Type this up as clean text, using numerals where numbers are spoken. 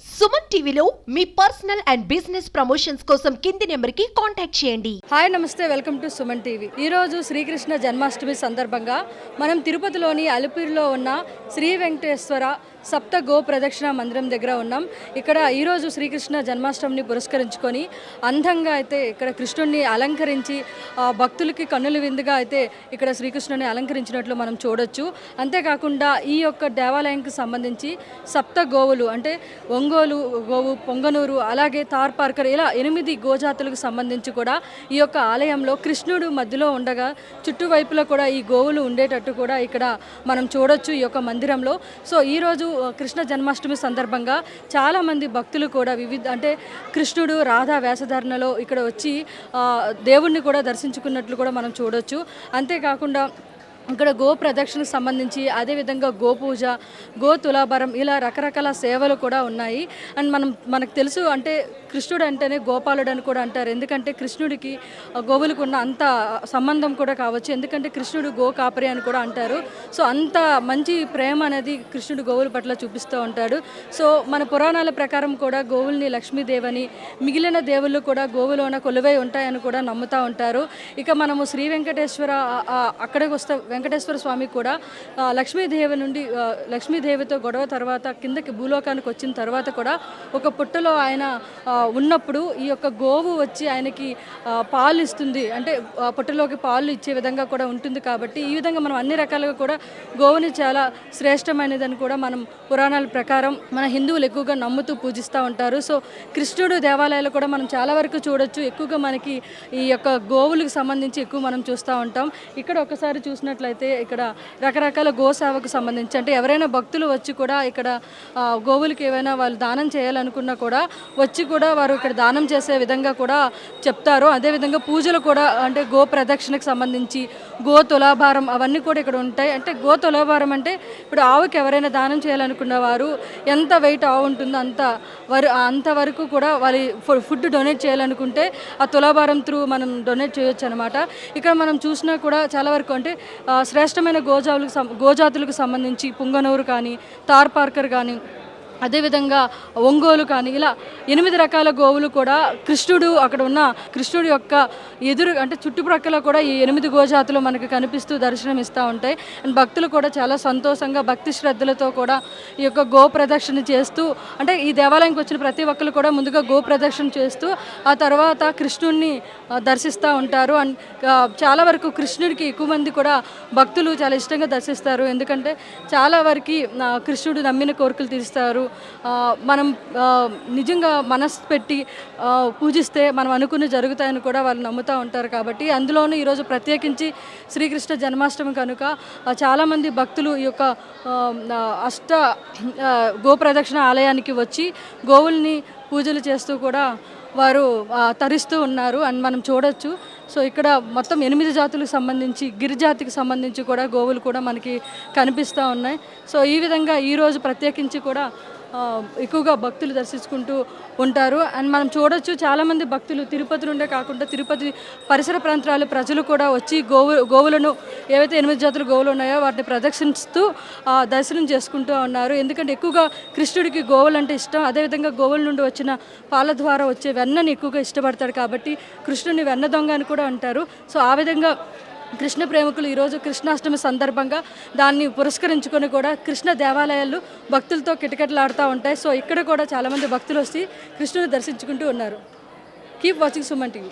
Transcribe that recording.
సుమన్ టీవీలో మీ personal and business promotions కోసం కింది నెంబర్కి కాంటాక్ట్ చేయండి. హాయ్ నమస్తే, వెల్కమ్ టు సుమన్ టీవీ. ఈరోజు శ్రీకృష్ణ జన్మాష్టమి సందర్భంగా మనం తిరుపతిలోని అలిపిరిలో ఉన్న శ్రీ వెంకటేశ్వర సప్త గో ప్రదక్షిణ మందిరం దగ్గర ఉన్నాం. ఇక్కడ ఈరోజు శ్రీకృష్ణ జన్మాష్టమిని పురస్కరించుకొని అందంగా అయితే ఇక్కడ కృష్ణుడిని అలంకరించి భక్తులకి కన్నుల విందుగా అయితే ఇక్కడ శ్రీకృష్ణుని అలంకరించినట్లు మనం చూడొచ్చు. అంతేకాకుండా ఈ యొక్క దేవాలయంకి సంబంధించి సప్త గోవులు అంటే ఒంగోలు గోవు, పొంగనూరు, అలాగే తార్పార్కర్ ఇలా 8 గోజాతులకు సంబంధించి కూడా ఈ యొక్క ఆలయంలో కృష్ణుడు మధ్యలో ఉండగా చుట్టువైపులో కూడా ఈ గోవులు ఉండేటట్టు కూడా ఇక్కడ మనం చూడొచ్చు ఈ యొక్క మందిరంలో. సో ఈరోజు కృష్ణ జన్మాష్టమి సందర్భంగా చాలామంది భక్తులు కూడా అంటే కృష్ణుడు రాధా వేషధారణలో ఇక్కడ వచ్చి దేవుణ్ణి కూడా దర్శించుకున్నట్లు కూడా మనం చూడొచ్చు. అంతేకాకుండా ఇక్కడ గో ప్రదక్షిణకు సంబంధించి అదేవిధంగా గోపూజ, గో తులాభారం ఇలా రకరకాల సేవలు కూడా ఉన్నాయి. అండ్ మనకు తెలుసు అంటే కృష్ణుడు అంటేనే గోపాలుడు అని కూడా అంటారు. ఎందుకంటే కృష్ణుడికి గోవులకు ఉన్న అంత సంబంధం కూడా కావచ్చు. ఎందుకంటే కృష్ణుడు గో కాపరి అని కూడా అంటారు. సో అంత మంచి ప్రేమ అనేది కృష్ణుడు గోవుల పట్ల చూపిస్తూ ఉంటాడు. సో మన పురాణాల ప్రకారం కూడా గోవుల్ని లక్ష్మీదేవని, మిగిలిన దేవుళ్ళు కూడా గోవులోన కొలువై ఉంటాయని కూడా నమ్ముతూ ఉంటారు. ఇక మనము శ్రీ వెంకటేశ్వర అక్కడికి వస్తే వెంకటేశ్వర స్వామి కూడా లక్ష్మీదేవితో గొడవ తర్వాత కిందకి భూలోకానికి వచ్చిన తర్వాత కూడా ఒక పుట్టలో ఆయన ఉన్నప్పుడు ఈ యొక్క గోవు వచ్చి ఆయనకి పాలు ఇస్తుంది. అంటే పుట్టలోకి పాలు ఇచ్చే విధంగా కూడా ఉంటుంది. కాబట్టి ఈ విధంగా మనం అన్ని రకాలుగా కూడా గోవుని చాలా శ్రేష్టమైనదని కూడా మనం పురాణాల ప్రకారం మన హిందువులు ఎక్కువగా నమ్ముతూ పూజిస్తూ ఉంటారు. సో కృష్ణుడు దేవాలయాలు కూడా మనం చాలా వరకు చూడొచ్చు. ఎక్కువగా మనకి ఈ యొక్క గోవులకు సంబంధించి ఎక్కువ మనం చూస్తూ ఉంటాం. ఇక్కడ ఒకసారి చూసినట్లయితే ఇక్కడ రకరకాల గోసేవకు సంబంధించి అంటే ఎవరైనా భక్తులు వచ్చి కూడా ఇక్కడ గోవులకి ఏవైనా వాళ్ళు దానం చేయాలనుకున్నా కూడా వచ్చి కూడా వారు ఇక్కడ దానం చేసే విధంగా కూడా చెప్తారు. అదేవిధంగా పూజలు కూడా అంటే గో ప్రదక్షిణకు సంబంధించి గో తులాభారం అవన్నీ కూడా ఇక్కడ ఉంటాయి. అంటే గో తులాభారం అంటే ఇప్పుడు ఆవుకి ఎవరైనా దానం చేయాలనుకున్న వారు ఎంత వెయిట్ ఆవు ఉంటుందో అంతవరకు కూడా వాళ్ళ ఫుడ్ డొనేట్ చేయాలనుకుంటే ఆ తులాభారం త్రూ మనం డొనేట్ చేయొచ్చు అనమాట. ఇక్కడ మనం చూసినా కూడా చాలా వరకు అంటే శ్రేష్టమైన గోజాతులకు సంబంధించి పుంగనూరు కానీ, తార్పార్కర్ కానీ, అదేవిధంగా ఒంగోలు కానీ ఇలా 8 రకాల గోవులు కూడా కృష్ణుడు అక్కడ ఉన్న కృష్ణుడి యొక్క ఎదురు అంటే చుట్టుప్రక్కల కూడా ఈ 8 గోజాతులు మనకు కనిపిస్తూ దర్శనం ఇస్తూ ఉంటాయి. అండ్ భక్తులు కూడా చాలా సంతోషంగా భక్తి శ్రద్ధలతో కూడా ఈ యొక్క గో ప్రదక్షిణ చేస్తూ అంటే ఈ దేవాలయంకి వచ్చిన ప్రతి ఒక్కరు కూడా ముందుగా గో ప్రదక్షిణ చేస్తూ ఆ తర్వాత కృష్ణుడిని దర్శిస్తూ ఉంటారు. అండ్ చాలా వరకు కృష్ణుడికి ఎక్కువ మంది కూడా భక్తులు చాలా ఇష్టంగా దర్శిస్తారు. ఎందుకంటే చాలా వరకు కృష్ణుడు నమ్మిన కోరికలు తీరుస్తారు. మనం నిజంగా మనసు పెట్టి పూజిస్తే మనం అనుకుని జరుగుతాయని కూడా వాళ్ళు నమ్ముతూ ఉంటారు. కాబట్టి అందులోనూ ఈరోజు ప్రత్యేకించి శ్రీకృష్ణ జన్మాష్టమి కనుక చాలామంది భక్తులు ఈ యొక్క గోప్రదక్షిణ ఆలయానికి వచ్చి గోవుల్ని పూజలు చేస్తూ కూడా వారు తరిస్తూ ఉన్నారు అని మనం చూడొచ్చు. సో ఇక్కడ మొత్తం 8 జాతులకు సంబంధించి గిరిజాతికి సంబంధించి కూడా గోవులు కూడా మనకి కనిపిస్తూ ఉన్నాయి. సో ఈ విధంగా ఈరోజు ప్రత్యేకించి కూడా ఎక్కువగా భక్తులు దర్శించుకుంటూ ఉంటారు. అండ్ మనం చూడొచ్చు చాలామంది భక్తులు తిరుపతి నుండే కాకుండా తిరుపతి పరిసర ప్రాంతాల ప్రజలు కూడా వచ్చి గోవులను ఏవైతే 8 జాతుల గోవులు ఉన్నాయో వాటిని ప్రదక్షిస్తూ దర్శనం చేసుకుంటూ ఉన్నారు. ఎందుకంటే ఎక్కువగా కృష్ణుడికి గోవులు అంటే ఇష్టం. అదేవిధంగా గోవుల నుండి వచ్చిన పాల ద్వారా వచ్చే వెన్నని ఎక్కువగా ఇష్టపడతాడు. కాబట్టి కృష్ణుడిని వెన్న దొంగ అని కూడా అంటారు. సో ఆ విధంగా కృష్ణ ప్రేమికులు ఈరోజు కృష్ణాష్టమి సందర్భంగా దాన్ని పురస్కరించుకొని కూడా కృష్ణ దేవాలయాలు భక్తులతో కిటకిటలాడుతూ ఉంటాయి. సో ఇక్కడ కూడా చాలామంది భక్తులు వచ్చి కృష్ణుని దర్శించుకుంటూ ఉన్నారు. Keep watching Suman TV.